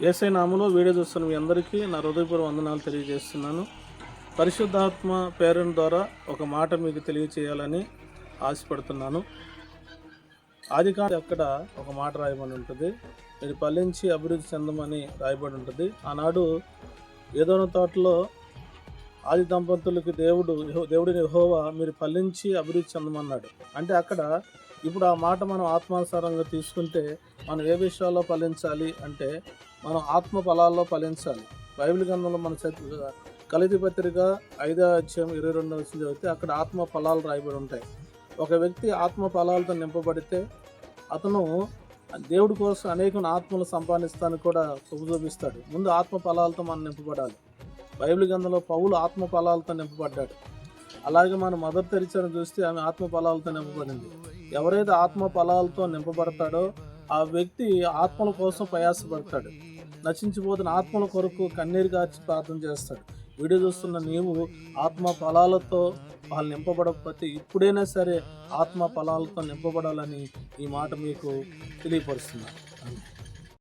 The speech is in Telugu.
యేసయ్య నామములో వీడియో చూస్తున్న మీ అందరికీ నా హృదయపూర్వక వందనాలు తెలియజేస్తున్నాను. పరిశుద్ధాత్మ ప్రేరణ ద్వారా ఒక మాట మీకు తెలియచేయాలని ఆశపడుతున్నాను. ఆదికాండం అక్కడ ఒక మాట రాయబడి ఉంటుంది, మీరు ఫలించి అభివృద్ధి చెందమని రాయబడి ఉంటుంది. ఆనాడు ఏదోన తోటలో ఆది దంపతులకి దేవుడిని యెహోవా మీరు ఫలించి అభివృద్ధి చెందమన్నాడు. అంటే అక్కడ ఇప్పుడు ఆ మాట మనం ఆత్మానుసారంగా తీసుకుంటే మనం ఏ విషయాల్లో ఫలించాలి అంటే మనం ఆత్మ ఫలాల్లో ఫలించాలి. బైబిల్ గ్రంథంలో మన గలతీ పత్రిక 5వ అధ్యాయం 22వ వచనం చదివితే అక్కడ ఆత్మ ఫలాలు రాయబడి ఉంటాయి. ఒక వ్యక్తి ఆత్మ ఫలాలతో నింపబడితే అతను దేవుడి కోసం అనేక ఆత్మలు సంపాదిస్తానికి కూడా చూపిస్తాడు. ముందు ఆత్మ ఫలాలతో మనం నింపబడాలి. బైబిల్ గ్రంథంలో పౌలు ఆత్మ ఫలాలతో నింపబడ్డాడు. అలాగే మన మదర్ తెరిచాను చూస్తే ఆమె ఆత్మ ఫలాలతో నింపబడింది. ఎవరైతే ఆత్మ ఫలాలతో నింపబడతాడో ఆ వ్యక్తి ఆత్మల కోసం ప్రయాసపడతాడు. నశించిపోతున్న ఆత్మల కొరకు కన్నీరు గార్చి ప్రార్థన చేస్తాడు. వీడియో చూస్తున్న నీవు ఆత్మ ఫలాలతో వాళ్ళు నింపబడకపోతే ఇప్పుడైనా సరే ఆత్మ ఫలాలతో నింపబడాలని ఈ మాట మీకు తెలియపరుస్తున్నాను.